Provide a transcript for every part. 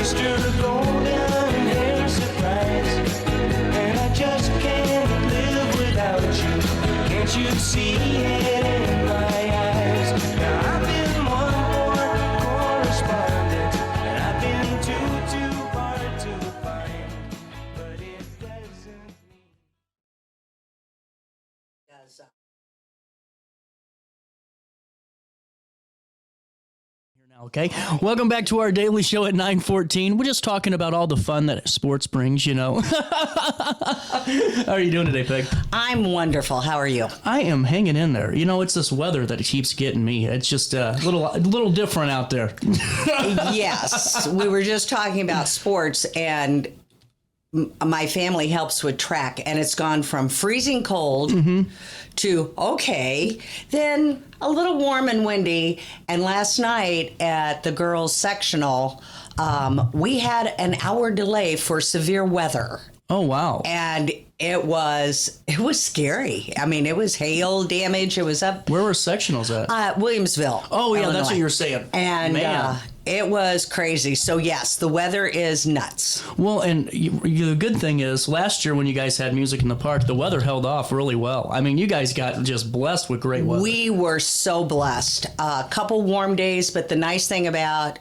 Mr. Golden Hair Surprise. And I just can't live without you. Can't you see it in my eyes? Now I've been one more correspondent, and I've been too hard to find. But it doesn't mean... Okay, welcome back to our daily show at 9:14. We're just talking about all the fun that sports brings, you know. How are you doing today, Peg? I'm wonderful. How are you? I am hanging in there. You know, it's this weather that keeps getting me. It's just a little different out there. Yes, we were just talking about sports, and my family helps with track, and it's gone from freezing cold to okay, then a little warm and windy. And last night at the girls' sectional, we had an hour delay for severe weather. Oh, wow. And it was scary. I mean, it was hail damage. It was up. Where were sectionals at? Williamsville. Oh, yeah, Illinois. that's what you were saying. And it was crazy. So, yes, the weather is nuts. Well, and the good thing is, last year when you guys had music in the park, the weather held off really well. I mean, you guys got just blessed with great weather. We were so blessed. A couple warm days, but the nice thing about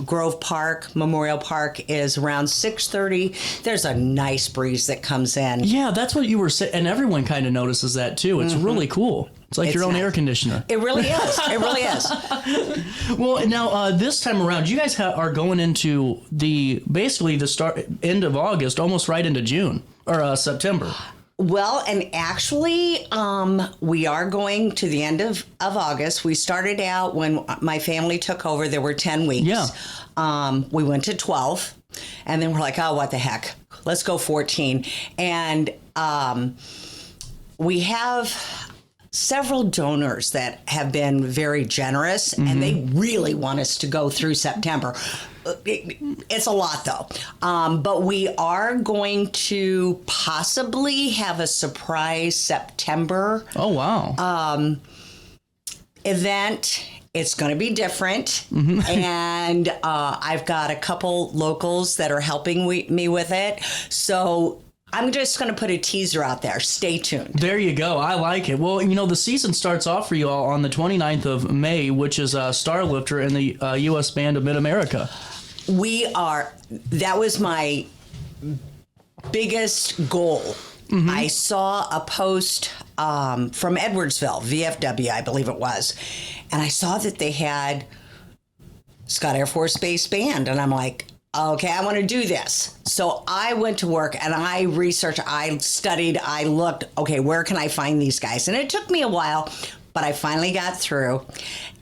Grove Park, Memorial Park, is around 6:30. There's a nice breeze that comes in. Yeah, that's what you were saying. And everyone kind of notices that, too. It's really cool. It's like your own air conditioner. It really is. It really is. Well, now, this time around, you guys are going into basically the end of August, almost right into June, or September. Well, and actually, we are going to the end of August. We started out when my family took over. There were 10 weeks. Yeah. We went to 12, and then we're like, oh, what the heck? Let's go 14. And we have several donors that have been very generous, and they really want us to go through September. It's a lot, though. But we are going to possibly have a surprise September Oh, wow. event. It's going to be different. And I've got a couple locals that are helping me with it. So I'm just going to put a teaser out there. Stay tuned. There you go. I like it. Well, you know, the season starts off for you all on the 29th of May, which is Starlifter in the U.S. Band of Mid-America. That was my biggest goal. I saw a post from Edwardsville, VFW, I believe it was, and I saw that they had Scott Air Force Base Band, and I'm like, okay, I want to do this. So I went to work and I researched, I studied, I looked, okay, where can I find these guys? And it took me a while, but I finally got through,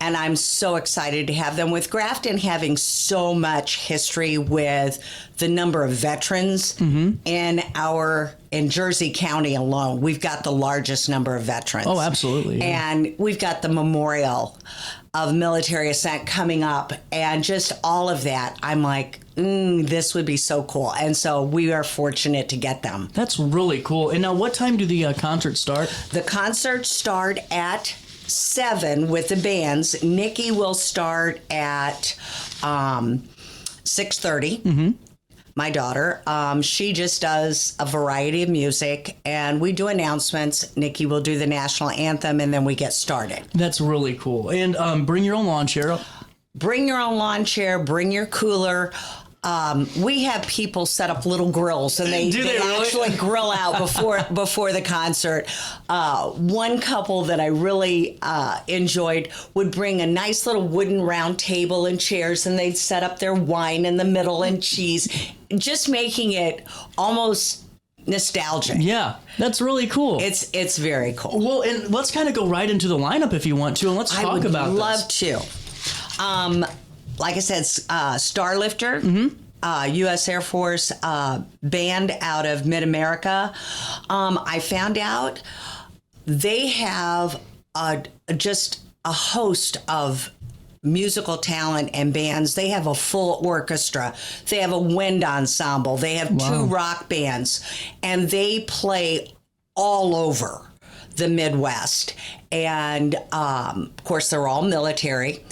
and I'm so excited to have them, with Grafton having so much history with the number of veterans in Jersey County alone. We've got the largest number of veterans. Oh, absolutely. Yeah. And we've got the memorial of military ascent coming up, and just all of that. I'm like, this would be so cool. And so we are fortunate to get them. That's really cool. And now, what time do the concerts start? The concerts start at 7 with the bands. Nikki will start at 6:30. My daughter, she just does a variety of music, and we do announcements. Nikki will do the national anthem, and then we get started. That's really cool. And bring your own lawn chair. Bring your own lawn chair, bring your cooler. We have people set up little grills, and they really? actually grill out before the concert. One couple that I really enjoyed would bring a nice little wooden round table and chairs, and they'd set up their wine in the middle and cheese, just making it almost nostalgic. Yeah, that's really cool. It's very cool. Well, and let's kind of go right into the lineup if you want to, and let's talk about this. I would love to. Like I said, Starlifter, U.S. Air Force band out of Mid-America. I found out they have just a host of musical talent and bands. They have a full orchestra. They have a wind ensemble. They have 2 rock bands, and they play all over the Midwest. And of course, they're all military.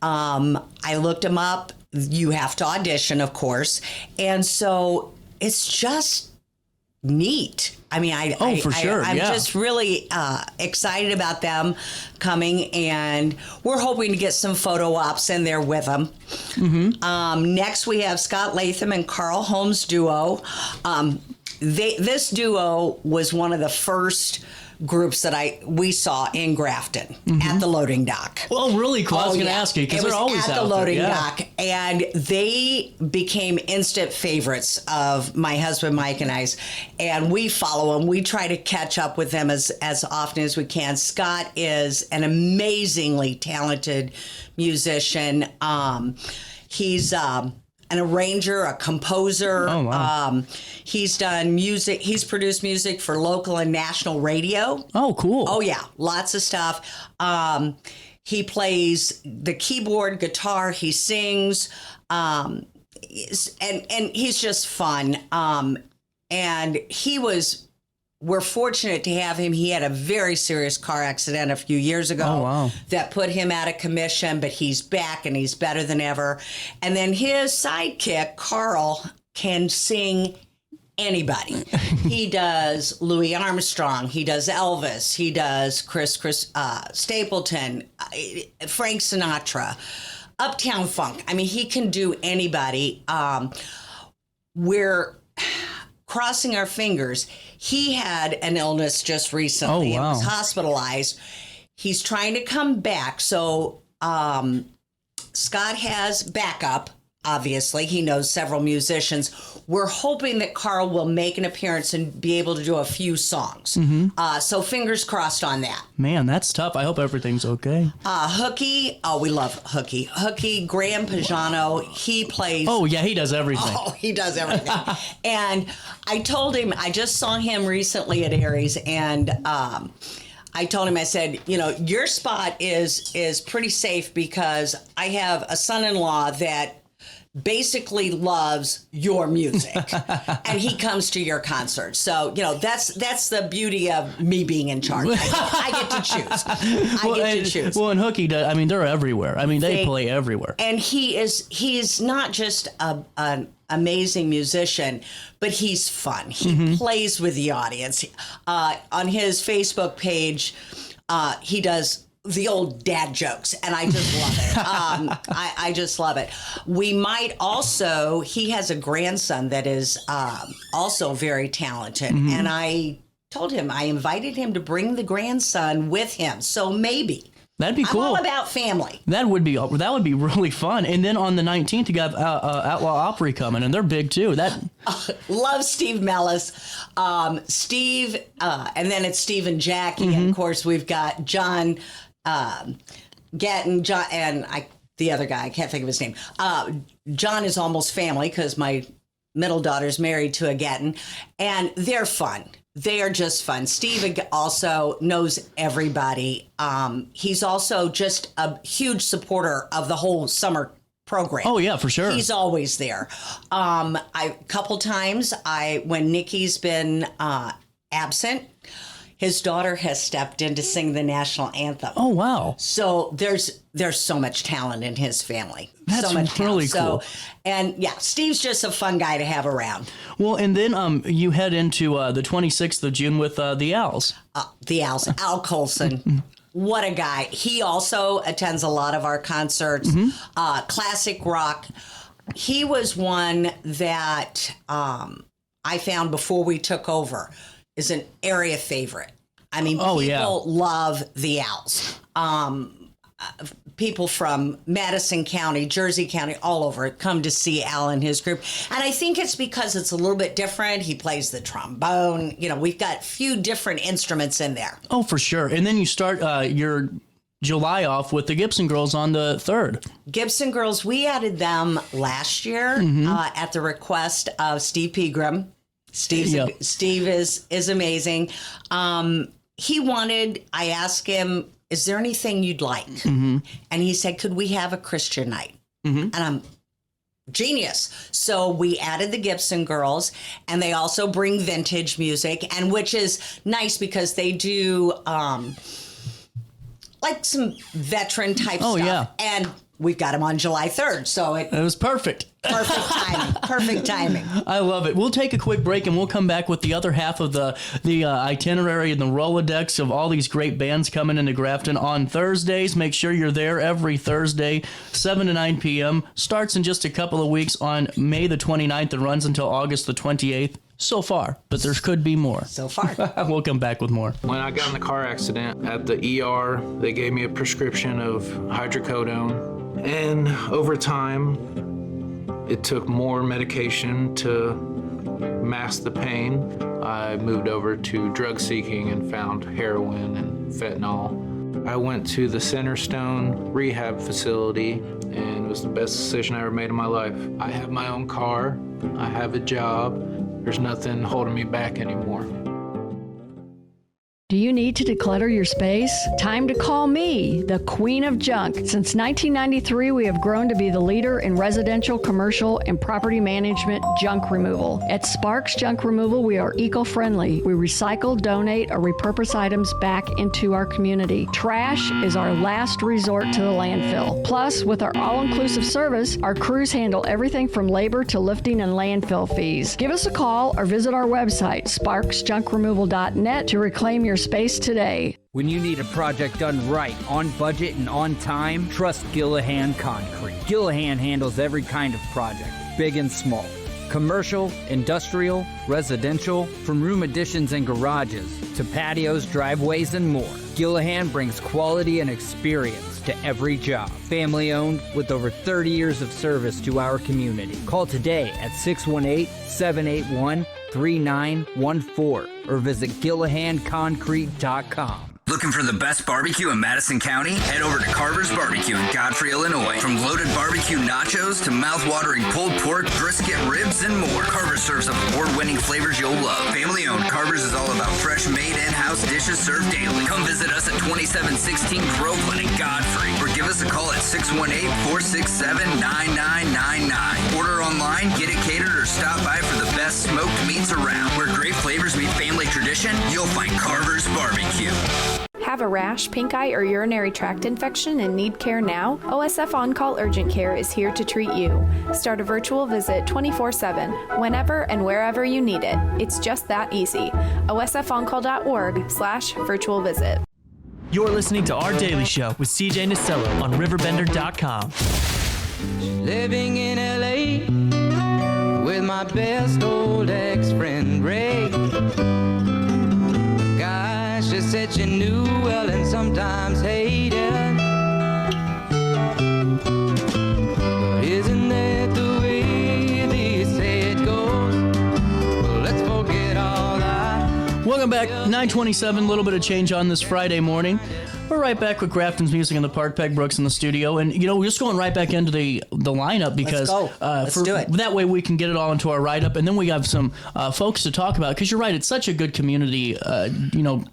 I looked them up. you have to audition, of course. And so it's just neat. I mean, I'm just really excited about them coming, and we're hoping to get some photo ops in there with them. Next, we have Scott Latham and Carl Holmes duo. This duo was one of the first groups that we saw in Grafton at the loading dock. Well, really cool. I was going to ask you because they're always at out the loading there. dock, and they became instant favorites of my husband Mike and I's, and we follow them. We try to catch up with them as often as we can. Scott is an amazingly talented musician. He's an arranger, a composer. Oh, wow. He's done music. He's produced music for local and national radio. Oh, cool. Oh, yeah. Lots of stuff. He plays the keyboard, guitar. He sings. And he's just fun. And we're fortunate to have him. He had a very serious car accident a few years ago that put him out of commission, but he's back and he's better than ever. And then his sidekick, Carl, can sing anybody. He does Louis Armstrong. He does Elvis. He does Chris Stapleton, Frank Sinatra, Uptown Funk. I mean, he can do anybody. We're crossing our fingers. He had an illness just recently and was hospitalized. He's trying to come back. So Scott has backup. Obviously, he knows several musicians. We're hoping that Carl will make an appearance and be able to do a few songs. So fingers crossed on that. Man, that's tough. I hope everything's okay. Hooky. Oh, we love Hooky. Hooky, Graham Pajano, he plays. Oh, yeah, he does everything. Oh, he does everything. And I told him, I just saw him recently at Aries, and I told him, I said, your spot is pretty safe because I have a son-in-law that basically loves your music and he comes to your concert. So, that's the beauty of me being in charge. I get to choose. I get to choose. Well, and Hooky does, I mean, they're everywhere. I mean, they play everywhere. And he's not just an amazing musician, but he's fun. He plays with the audience. On his Facebook page, he does the old dad jokes, and I just love it. I just love it. We might also, he has a grandson that is also very talented, and I told him, I invited him to bring the grandson with him, so maybe. That'd be cool. I'm all about family. That would be really fun. And then on the 19th, you got Outlaw Opry coming, and they're big too. Love Steve Mellis. Steve, and then it's Steve and Jackie, and of course we've got John Gatton, John, and the other guy, I can't think of his name. John is almost family because my middle daughter's married to a Gatton, and they're fun. They are just fun. Steve also knows everybody. He's also just a huge supporter of the whole summer program. Oh, yeah, for sure. He's always there. A couple times, when Nikki's been absent, his daughter has stepped in to sing the national anthem. Oh, wow. So there's so much talent in his family. That's so much really cool. And yeah, Steve's just a fun guy to have around. Well, and then you head into the 26th of June with the Owls. The Owls, Al Colson. What a guy. He also attends a lot of our concerts. Classic rock. He was one that I found before we took over is an area favorite. I mean, people love the Owls. People from Madison County, Jersey County, all over come to see Al and his group. And I think it's because it's a little bit different. He plays the trombone. We've got a few different instruments in there. Oh, for sure. And then you start your July off with the Gibson Girls on the 3rd. Gibson Girls, we added them last year at the request of Steve Pegram. Steve is amazing. I asked him, is there anything you'd like? And he said, could we have a Christian night? And I'm genius. So we added the Gibson Girls, and they also bring vintage music, and which is nice because they do like some veteran type stuff. Yeah. And we've got them on July 3rd. So It was perfect. perfect timing. Perfect timing. I love it. We'll take a quick break and we'll come back with the other half of the itinerary and the Rolodex of all these great bands coming into Grafton on Thursdays. Make sure you're there every Thursday, 7 to 9 p.m. Starts in just a couple of weeks on May the 29th and runs until August the 28th. So far, but there could be more. So far. We'll come back with more. When I got in the car accident at the ER, they gave me a prescription of hydrocodone. And over time, it took more medication to mask the pain. I moved over to drug seeking and found heroin and fentanyl. I went to the Centerstone rehab facility, and it was the best decision I ever made in my life. I have my own car. I have a job. There's nothing holding me back anymore. Do you need to declutter your space? Time to call me, the Queen of Junk. Since 1993, we have grown to be the leader in residential, commercial, and property management junk removal. At Sparks Junk Removal, we are eco-friendly. We recycle, donate, or repurpose items back into our community. Trash is our last resort to the landfill. Plus, with our all-inclusive service, our crews handle everything from labor to lifting and landfill fees. Give us a call or visit our website, sparksjunkremoval.net, to reclaim your space today. When you need a project done right, on budget and on time, trust Gillahan Concrete. Gillahan handles every kind of project, big and small. Commercial, industrial, residential, from room additions and garages to patios, driveways, and more. Gillahan brings quality and experience to every job. Family owned with over 30 years of service to our community. Call today at 618-781-3914 or visit GillahanConcrete.com. Looking for the best barbecue in Madison County? Head over to Carver's Barbecue in Godfrey, Illinois. From loaded barbecue nachos to mouth-watering pulled pork, brisket, ribs, and more, Carver's serves up award-winning flavors you'll love. Family-owned, Carver's is all about fresh-made in-house dishes served daily. Come visit us at 2716 Groveland in Godfrey, or give us a call at 618-467-9999. Order online, get it catered, or stop by for the best smoked meats around. Where great flavors meet family tradition, you'll find Carver's Barbecue. Have a rash, pink eye, or urinary tract infection and need care now? OSF On-Call Urgent Care is here to treat you. Start a virtual visit 24/7, whenever and wherever you need it. It's just that easy. osfoncall.org/virtual visit. You're listening to Our Daily Show with CJ Nasello on RiverBender.com. Living in LA with my best old ex-friend Ray. Gosh, she said she knew well and sometimes hated. But isn't that the way they say it goes? Well, let's forget all that. Welcome back. 9:27, a little bit of change on this Friday morning. We're right back with Grafton's Music in the Park. Peg Brooks in the studio. And, you know, we're just going right back into the lineup because Let's go. Let's do it. That way we can get it all into our write-up. And then we have some folks to talk about because you're right. It's such a good community,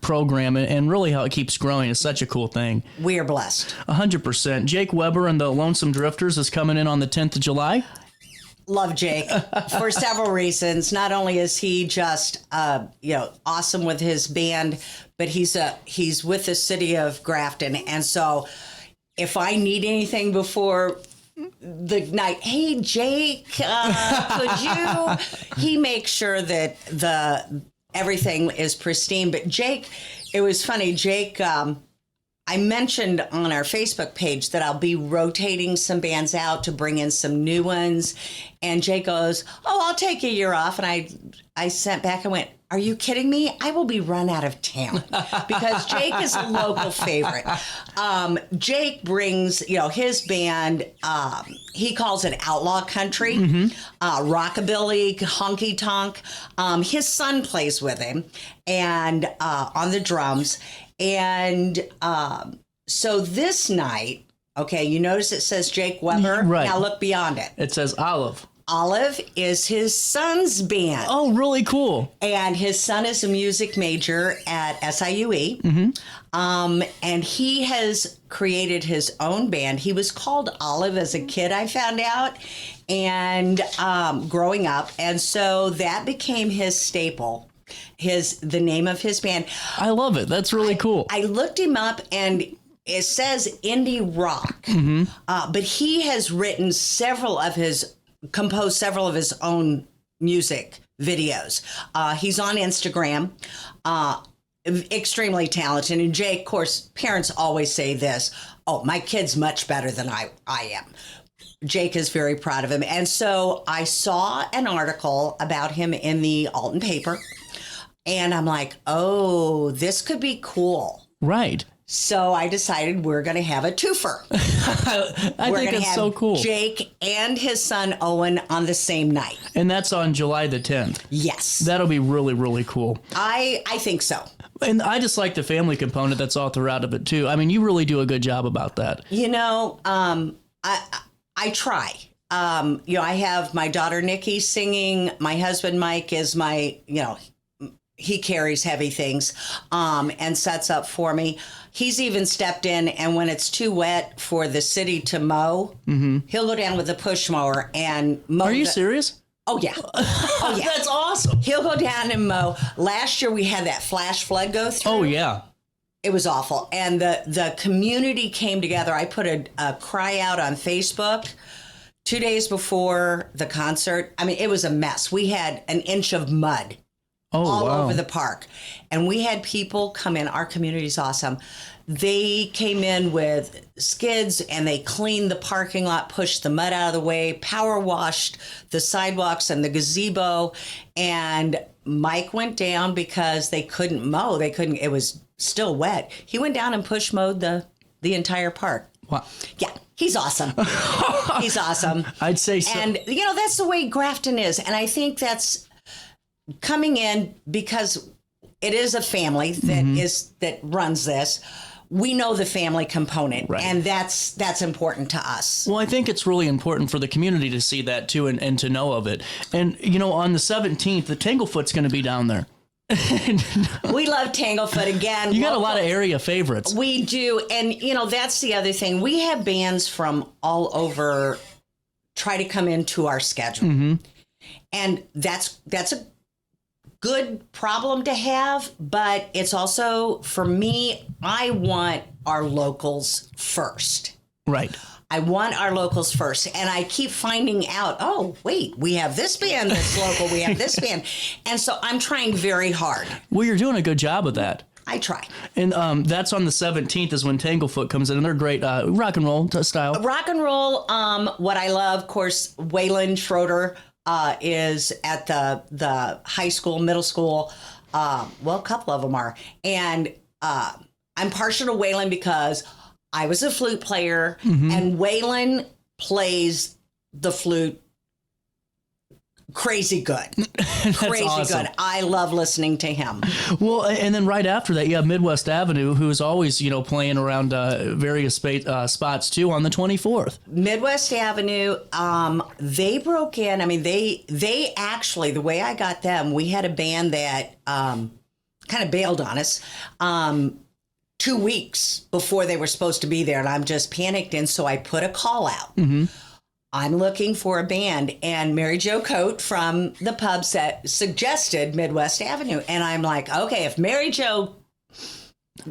program and really how it keeps growing is such a cool thing. We are blessed. 100%. Jake Weber and the Lonesome Drifters is coming in on the 10th of July. Love Jake for several reasons. Not only is he just awesome with his band, but he's with the city of Grafton, and so if I need anything before the night, hey Jake, could you? He makes sure that everything is pristine. But Jake, it was funny. Jake, I mentioned on our Facebook page that I'll be rotating some bands out to bring in some new ones. And Jake goes, "Oh, I'll take a year off." And I sent back and went, "Are you kidding me? I will be run out of town," because Jake is a local favorite. Jake brings, his band, he calls it outlaw country, rockabilly, honky tonk. His son plays with him and on the drums. And so this night, okay, you notice it says Jake Weber. Right. Now look beyond it. It says Olive. Olive is his son's band. Oh, really cool. And his son is a music major at SIUE. And he has created his own band. He was called Olive as a kid, I found out, and growing up. And so that became his staple, the name of his band. I love it. That's really cool. I looked him up, and it says indie rock, but he has composed several of his own music videos. He's on Instagram, extremely talented. And Jake, of course, parents always say this, oh, my kid's much better than I am. Jake is very proud of him. And so I saw an article about him in the Alton paper, and I'm like, oh, this could be cool. Right. So I decided we're going to have a twofer. I think it's so cool. Jake and his son Owen on the same night. And that's on July the 10th. Yes. That'll be really, really cool. I think so. And I just like the family component that's all throughout of it, too. I mean, you really do a good job about that. You know, I try. I have my daughter Nikki singing. My husband Mike is he carries heavy things and sets up for me. He's even stepped in, and when it's too wet for the city to mow, he'll go down with a push mower and mow. Are you serious? Oh, yeah. Oh, yeah. That's awesome. He'll go down and mow. Last year we had that flash flood go through. Oh, yeah. It was awful. And the community came together. I put a cry out on Facebook 2 days before the concert. I mean, it was a mess. We had an inch of mud all over the park. And we had people come in. Our community's awesome. They came in with skids and they cleaned the parking lot, pushed the mud out of the way, power washed the sidewalks and the gazebo. And Mike went down because they couldn't mow. It was still wet. He went down and push mowed the entire park. Wow. Yeah, he's awesome. He's awesome. I'd say so. And, that's the way Grafton is. And I think that's coming in because it is a family that runs this. We know the family component, right. And that's important to us. Well, I think it's really important for the community to see that, too, and to know of it. And, on the 17th, the Tanglefoot's going to be down there. We love Tanglefoot again. You got a lot of area favorites. We do. And, that's the other thing. We have bands from all over try to come into our schedule. And that's a good problem to have, but it's also, for me, I want our locals first. Right. I want our locals first. And I keep finding out, oh, wait, we have this band that's local, we have this band. And so I'm trying very hard. Well, you're doing a good job of that. I try. And that's on the 17th is when Tanglefoot comes in, and they're great rock and roll style. Rock and roll, what I love, of course, Waylon Schroeder is at the high school, middle school. A couple of them are. And I'm partial to Waylon because I was a flute player, and Waylon plays the flute crazy good. Crazy awesome. good. I love listening to him. Well, and then right after that, you have Midwest Avenue, who is always, playing around various spots, too, on the 24th. Midwest Avenue, they broke in. I mean, they actually, the way I got them, we had a band that kind of bailed on us 2 weeks before they were supposed to be there, and I'm just panicked, and so I put a call out. I'm looking for a band, and Mary Jo Coate from the pub suggested Midwest Avenue, and I'm like, okay, if Mary Jo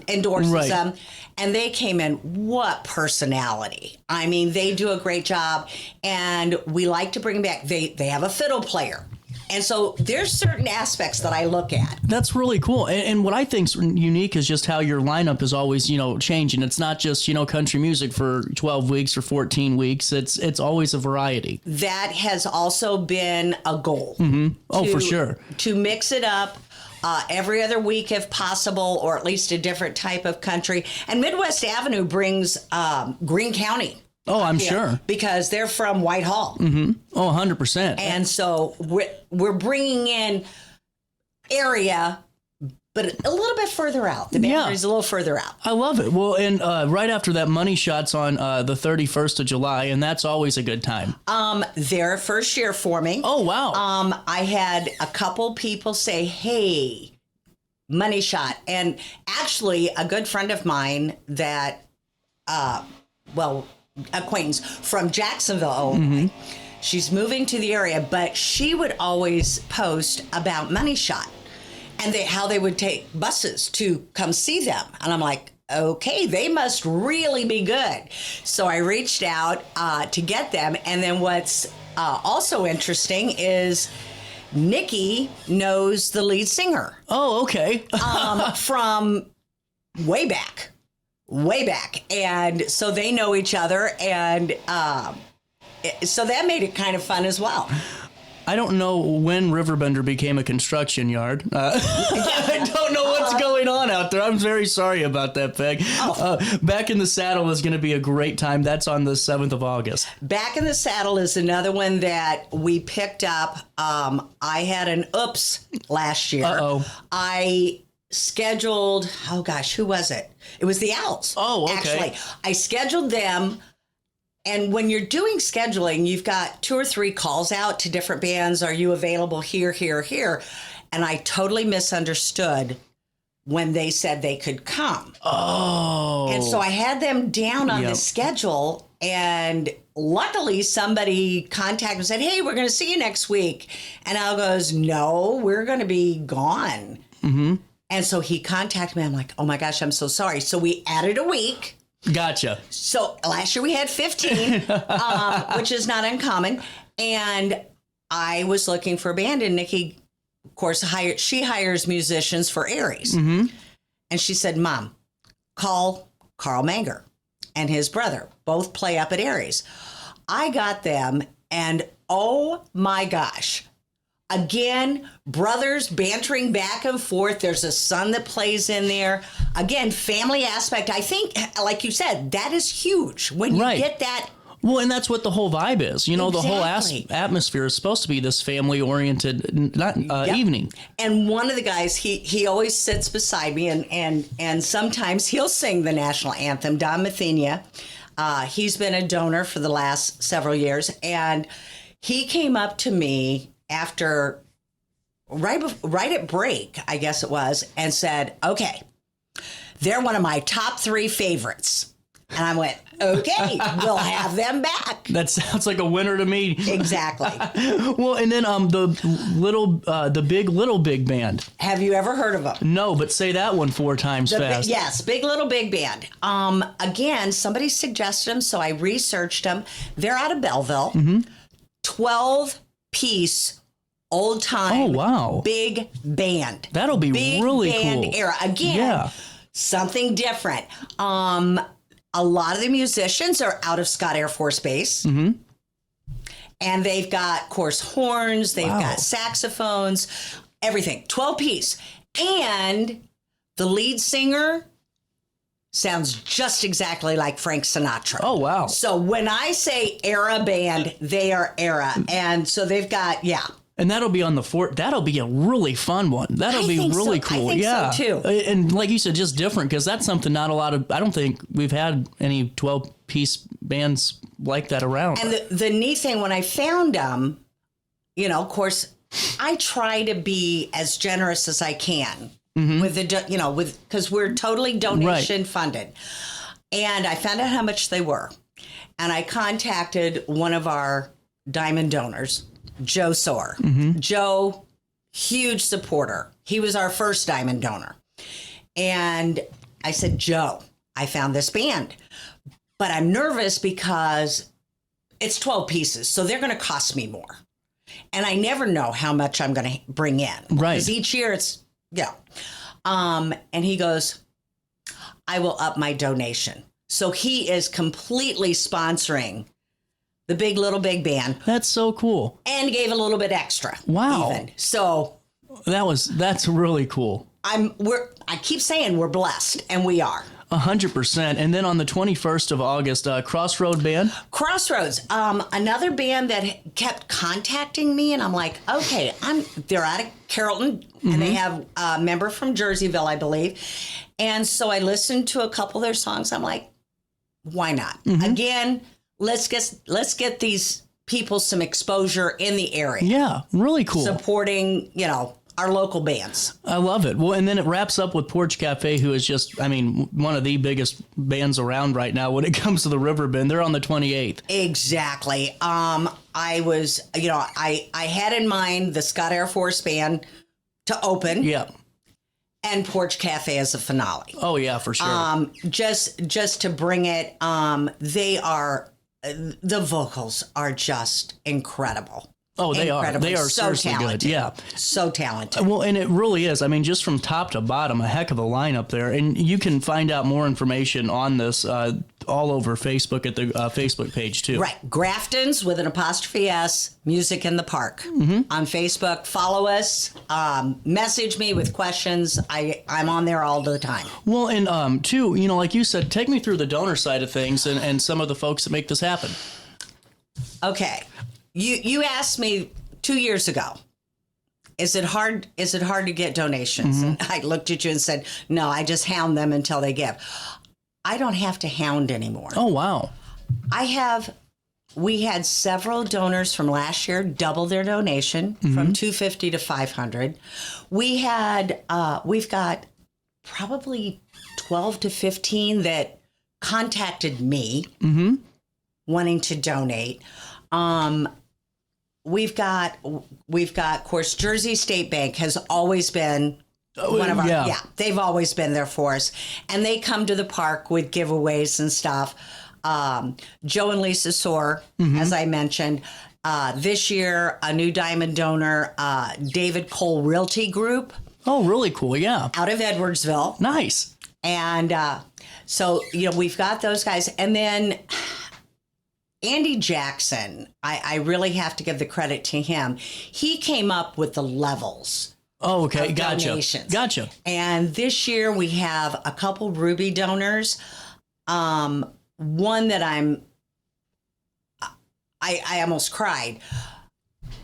endorses them, and they came in, what personality. I mean, they do a great job, and we like to bring them back. They have a fiddle player. And so there's certain aspects that I look at. That's really cool. And what I think's unique is just how your lineup is always, changing. It's not just, country music for 12 weeks or 14 weeks. It's always a variety. That has also been a goal. For sure. To mix it up. Every other week if possible, or at least a different type of country. And Midwest Avenue brings Greene County. Oh, I'm sure. Because they're from Whitehall. Oh, 100%. And so we're bringing in area, but a little bit further out. The boundary's a little further out. I love it. Well, and right after that, Money Shot's on the 31st of July, and that's always a good time. Their first year for me. Oh, wow. I had a couple people say, hey, Money Shot. And actually, a good friend of mine that, acquaintance from Jacksonville, Illinois. She's moving to the area, but she would always post about Money Shot and how they would take buses to come see them. And I'm like, okay, they must really be good. So I reached out to get them. And then what's also interesting is Nikki knows the lead singer. Oh, okay. From way back. And so they know each other. And so that made it kind of fun as well. I don't know when Riverbender became a construction yard. I don't know what's going on out there. I'm very sorry about that, Peg. Back in the Saddle is going to be a great time. That's on the 7th of August. Back in the Saddle is another one that we picked up. I had an oops last year. Uh-oh. I scheduled, who was it? It was the Owls. Oh, okay. Actually, I scheduled them. And when you're doing scheduling, you've got 2 or 3 calls out to different bands. Are you available here, here, here? And I totally misunderstood when they said they could come. Oh. And so I had them down on the schedule. And luckily, somebody contacted and said, hey, we're going to see you next week. And Al goes, no, we're going to be gone. Mm-hmm. And so he contacted me. I'm like, oh, my gosh, I'm so sorry. So we added a week. Gotcha. So last year we had 15, which is not uncommon. And I was looking for a band, and Nikki, of course, she hires musicians for Aries. Mm-hmm. And she said, Mom, call Carl Manger and his brother. Both play up at Aries. I got them, and oh my gosh. Again, brothers bantering back and forth. There's a son that plays in there. Again, family aspect. I think, like you said, that is huge when you get that. Well, and that's what the whole vibe is. You know, Exactly. the whole atmosphere is supposed to be this family-oriented evening. And one of the guys, he always sits beside me, and sometimes he'll sing the national anthem, Don Mathenia. He's been a donor for the last several years, and he came up to me after right at break, I guess it was, and said, okay, they're one of my top 3 favorites. And I went, okay, we'll have them back. That sounds like a winner to me. Exactly. Well, and then the Big Little Big Band. Have you ever heard of them? No, but say that one 4 times fast. Yes, Big Little Big Band. Again, somebody suggested them, so I researched them. They're out of Belleville. 12-piece old time big band. That'll be big really band cool. Era. Again, something different. A lot of the musicians are out of Scott Air Force Base. Mm-hmm. And they've got, of course, horns, they've got saxophones, everything. 12-piece. And the lead singer sounds just exactly like Frank Sinatra. Oh, wow. So when I say era band, they are era. And so they've got, And that'll be on the 4th. That'll be a really fun one. That'll be really cool. I think so, too. And like you said, just different, because that's something not a lot of, I don't think we've had any 12-piece bands like that around. And the neat thing, when I found them, of course, I try to be as generous as I can with because we're totally donation funded. And I found out how much they were. And I contacted one of our diamond donors, Joe Soar. Joe, huge supporter. He was our first diamond donor. And I said, Joe, I found this band, but I'm nervous because it's 12 pieces, so they're going to cost me more. And I never know how much I'm going to bring in. Right. Because each year it's, and he goes, I will up my donation. So he is completely sponsoring the Big Little Big Band. That's so cool. And gave a little bit extra. Wow. Even. So that's really cool. I keep saying we're blessed, and we are. 100%. And then on the 21st of August, Crossroad Band. Crossroads, another band that kept contacting me, and I'm like, okay, they're out of Carrollton, and they have a member from Jerseyville, I believe. And so I listened to a couple of their songs. I'm like, why not? Again, let's get these people some exposure in the area. Yeah, really cool. Supporting, our local bands. I love it. Well, and then it wraps up with Porch Cafe, who is just, one of the biggest bands around right now when it comes to the Riverbend. They're on the 28th. Exactly. I was, I had in mind the Scott Air Force Band to open. Yeah. And Porch Cafe as a finale. Oh yeah, for sure. Just to bring it, the vocals are just incredible. Oh, they Incredible. are. They are so seriously talented. good. Yeah. So talented. Well, and it really is. I mean, just from top to bottom, a heck of a lineup there. And you can find out more information on this all over Facebook at the Facebook page, too. Right. Grafton's with an apostrophe S, Music in the Park. On Facebook. Follow us. Message me with questions. I'm on there all the time. Well, and too, like you said, take me through the donor side of things and some of the folks that make this happen. Okay. You asked me 2 years ago, is it hard to get donations? And I looked at you and said, no, I just hound them until they give. I don't have to hound anymore. Oh, wow. We had several donors from last year double their donation from $250 to $500. We've got probably 12 to 15 that contacted me wanting to donate. We've got, of course, Jersey State Bank has always been one of our, they've always been there for us. And they come to the park with giveaways and stuff. Joe and Lisa Soar, as I mentioned, this year, a new diamond donor, David Cole Realty Group. Oh, really cool. Yeah. Out of Edwardsville. Nice. And so, we've got those guys. And then Andy Jackson, I really have to give the credit to him. He came up with the levels. Oh, okay. Of Gotcha. donations. Gotcha. And this year we have a couple Ruby donors. One that I almost cried.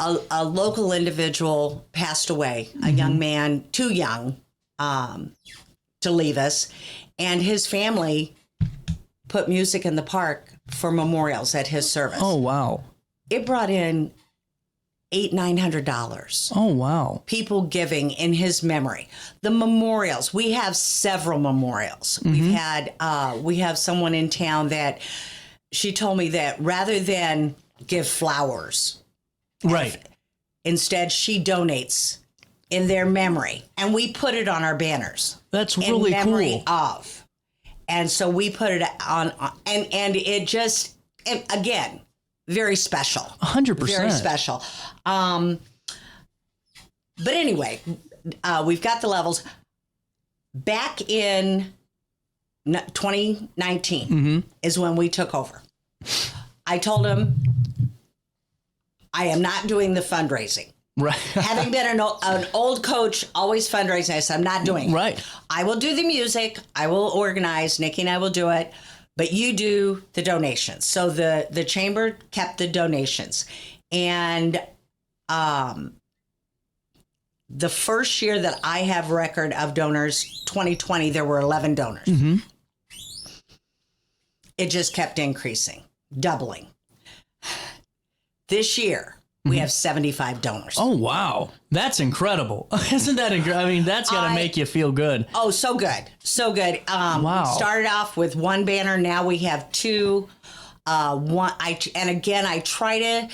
A local individual passed away, a young man, too young to leave us. And his family put music in the park for memorials at his service. Oh, wow. It brought in $800-900. Oh, wow. People giving in his memory. The memorials. We have several memorials. We have someone in town that she told me that rather than give flowers, right, instead she donates in their memory, and we put it on our banners. That's really in memory cool. of. And so we put it on and it just, again, very special. 100%. Very special. But anyway, we've got the levels. Back in 2019 is when we took over. I told him, I am not doing the fundraising. Right. Having been an old coach, always fundraising, I said, I'm not doing it. Right. I will do the music. I will organize. Nikki and I will do it. But you do the donations. So the chamber kept the donations. And the first year that I have record of donors, 2020, there were 11 donors. It just kept increasing, doubling. This year, we have 75 donors. Oh, wow. That's incredible. Isn't that incredible? I mean, that's got to make you feel good. Oh, so good. So good. Wow. We started off with one banner. Now we have two. I try to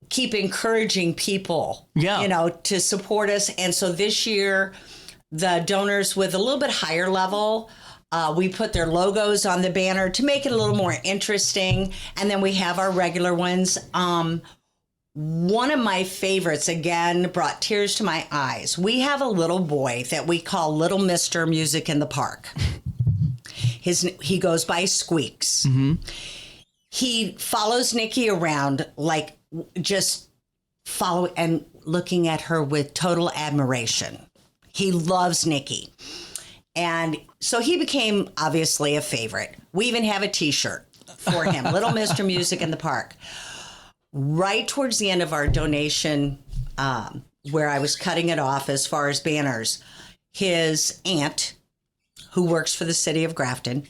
keep encouraging people, to support us. And so this year, the donors with a little bit higher level, we put their logos on the banner to make it a little more interesting. And then we have our regular ones. One of my favorites, again, brought tears to my eyes. We have a little boy that we call Little Mr. Music in the Park. He goes by Squeaks. He follows Nikki around, like just follow and looking at her with total admiration. He loves Nikki. And so he became obviously a favorite. We even have a t-shirt for him, Little Mr. Music in the Park. Right towards the end of our donation, where I was cutting it off as far as banners, his aunt, who works for the city of Grafton,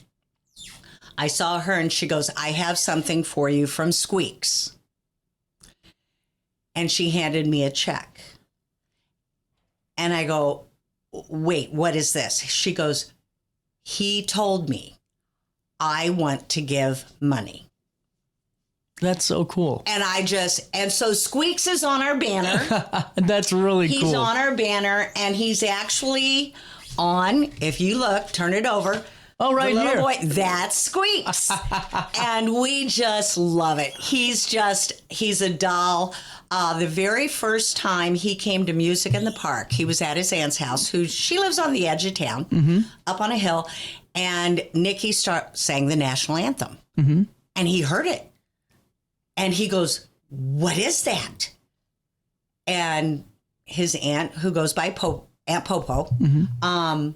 I saw her and she goes, I have something for you from Squeaks. And she handed me a check. And I go, wait, what is this? She goes, he told me I want to give money. That's so cool. And so Squeaks is on our banner. That's really cool. He's on our banner, and he's actually if you look, turn it over. Oh, right the little here. boy, that's Squeaks. And we just love it. He's a doll. The very first time he came to Music in the Park, he was at his aunt's house, she lives on the edge of town, up on a hill, and Nikki sang the national anthem. And he heard it. And he goes, "What is that?" And his aunt, who goes by Aunt Popo,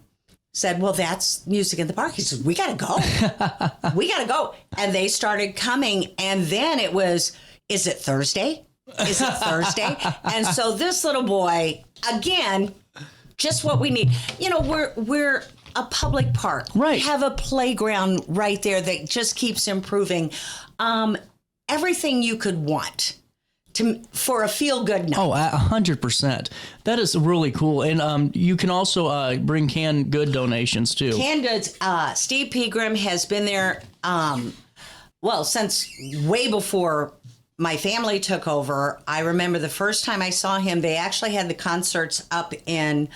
said, "Well, that's Music in the Park." He said, "We got to go. We got to go." And they started coming. And then it was, "Is it Thursday? Is it Thursday?" And so this little boy, again, just what we need. You know, we're a public park. Right. We have a playground right there that just keeps improving. Everything you could want for a feel-good night. Oh, 100%. That is really cool. And you can also bring canned good donations, too. Canned goods. Steve Pegram has been there, since way before my family took over. I remember the first time I saw him, they actually had the concerts up in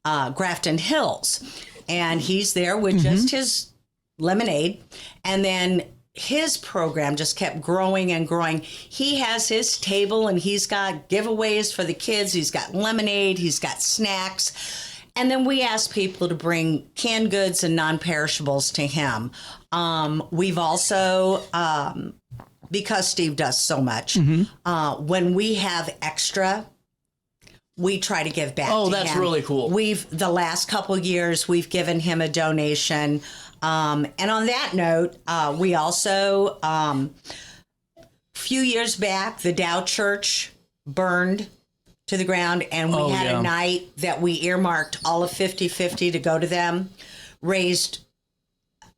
Grafton Hills. And he's there with just his lemonade. And then his program just kept growing and growing. He has his table and he's got giveaways for the kids. He's got lemonade. He's got snacks. And then we ask people to bring canned goods and non-perishables to him. We've also, because Steve does so much, when we have extra, we try to give back to him. Oh, that's really cool. The last couple years, we've given him a donation. And on that note, we also, a few years back, the Dow Church burned to the ground, and we had a night that we earmarked all of 50/50 to go to them, raised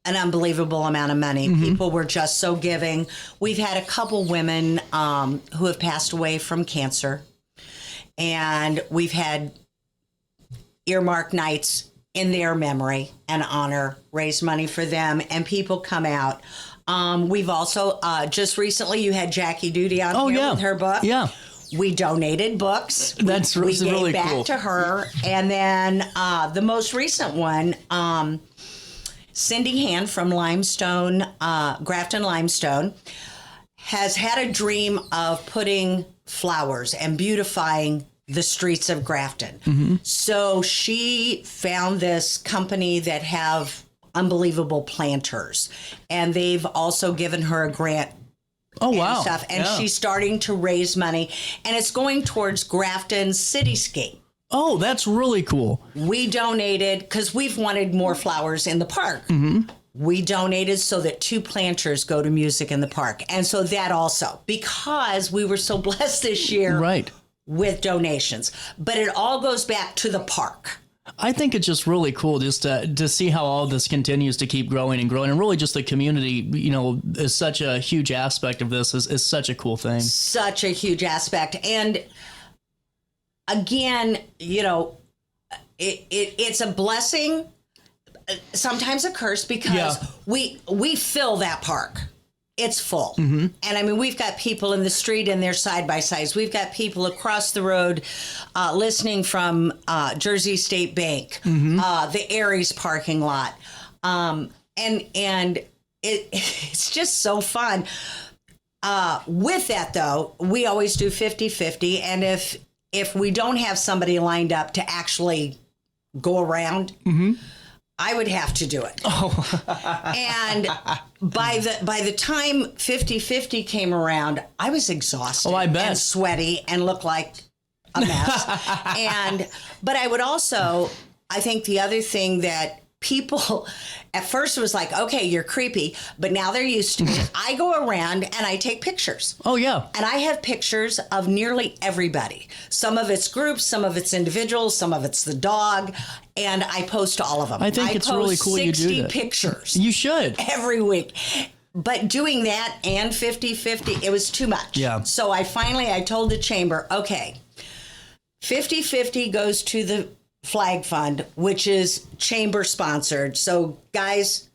an unbelievable amount of money. People were just so giving. We've had a couple women who have passed away from cancer, and we've had earmarked nights in their memory and honor, raise money for them, and people come out. We've also, just recently, you had Jackie Duty on here with her book. Yeah. We donated books. That's we really gave back cool. to her. And then the most recent one, Cindy Hand from Limestone, Grafton Limestone, has had a dream of putting flowers and beautifying the streets of Grafton. So she found this company that have unbelievable planters, and they've also given her a grant. Oh, wow. Stuff, and she's starting to raise money, and it's going towards Grafton's cityscape. Oh, that's really cool. We donated, because we've wanted more flowers in the park. We donated so that 2 planters go to Music in the Park. And so that also, because we were so blessed this year. Right. With donations, but it all goes back to the park. I think it's just really cool just to see how all this continues to keep growing and growing, and really just the community, you know, is such a huge aspect of this. Is such a cool thing. Such a huge aspect, and again, you know, it's a blessing, sometimes a curse, because we fill that park. It's full. And I mean, we've got people in the street and they're side by sides. We've got people across the road listening from Jersey State Bank, the Aries parking lot. And it's just so fun. With that, though, we always do 50/50. And if we don't have somebody lined up to actually go around, I would have to do it. And by the time 50/50 came around, I was exhausted. Oh, I bet. And sweaty and looked like a mess. But I would also, I think the other thing that people at first was like, okay, you're creepy, but now they're used to it. I go around and I take pictures. Oh, yeah. And I have pictures of nearly everybody. Some of it's groups, some of it's individuals, some of it's the dog, and I post all of them. I think it's really cool you do that. 60 pictures. You should. Every week. But doing that and 50/50, it was too much. Yeah. So I told the chamber, okay, 50/50 goes to the Flag Fund, which is chamber sponsored. So guys,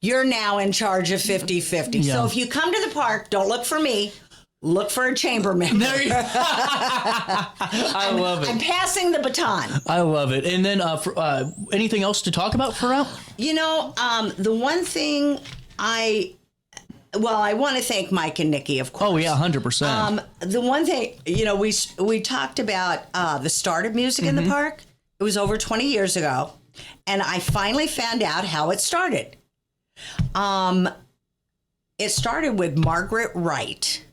you're now in charge of 50/50. Yeah. So if you come to the park, don't look for me. look for a chambermaid. There you I love it. I'm passing the baton. I love it. And then anything else to talk about for out? The one thing I want to thank Mike and Nikki, of course. Oh, yeah, 100%. The one thing, we talked about the start of music in the park. It was over 20 years ago, and I finally found out how it started. It started with Margaret Wright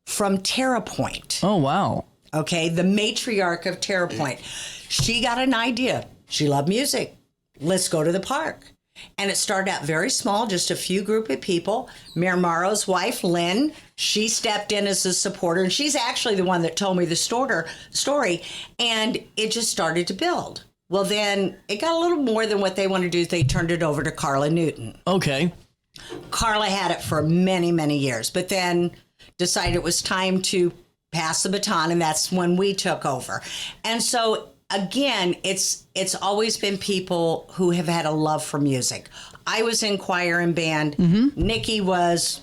from Terra Point. Oh, wow. Okay, the matriarch of Terra Point. She got an idea. She loved music. Let's go to the park. And it started out very small, just a few group of people. Mayor Morrow's wife, Lynn, she stepped in as a supporter, and she's actually the one that told me the story, and it just started to build. Well, then it got a little more than what they wanted to do. They turned it over to Carla Newton. Okay. Carla had it for many, many years, but then decided it was time to pass the baton, and that's when we took over. And so, again, it's always been people who have had a love for music. I was in choir and band. Nikki was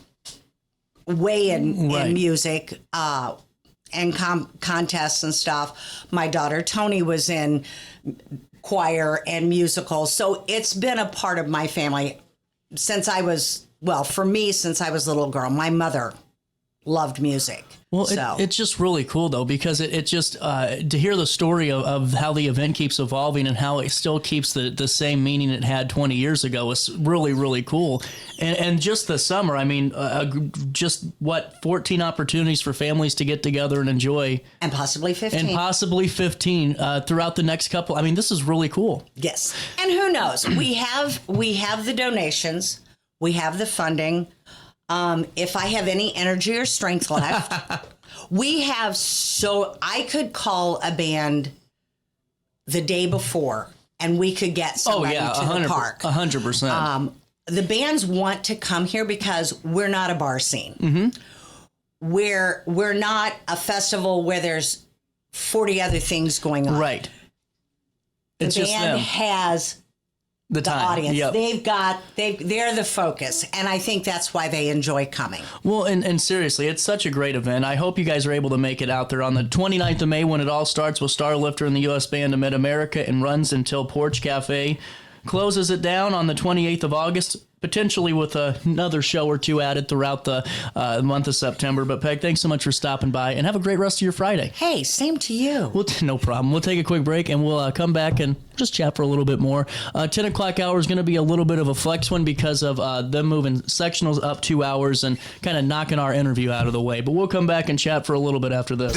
way in music and contests and stuff. My daughter Tony was in choir and musicals. So it's been a part of my family since I was a little girl. My mother loved music. Well, it's just really cool, though, because it just, to hear the story of how the event keeps evolving and how it still keeps the same meaning it had 20 years ago is really, really cool. And just the summer, 14 opportunities for families to get together and enjoy. And possibly 15. Throughout the next couple. This is really cool. Yes. And who knows? We have the donations. We have the funding. If I have any energy or strength left, I could call a band the day before and we could get somebody to the park. 100%. The bands want to come here because we're not a bar scene. We're not a festival where there's 40 other things going on. Right. The band has the audience. Yep. They're the focus, and I think that's why they enjoy coming. Well, and seriously, it's such a great event. I hope you guys are able to make it out there on the 29th of May when it all starts with Starlifter and the U.S. Band of Mid-America and runs until Porch Cafe closes it down on the 28th of August, potentially with another show or two added throughout the month of September. But Peg, thanks so much for stopping by, and have a great rest of your Friday. Hey, same to you. No problem. We'll take a quick break, and we'll come back and just chat for a little bit more. 10 o'clock hour is going to be a little bit of a flex one because of them moving sectionals up 2 hours and kind of knocking our interview out of the way. But we'll come back and chat for a little bit after this.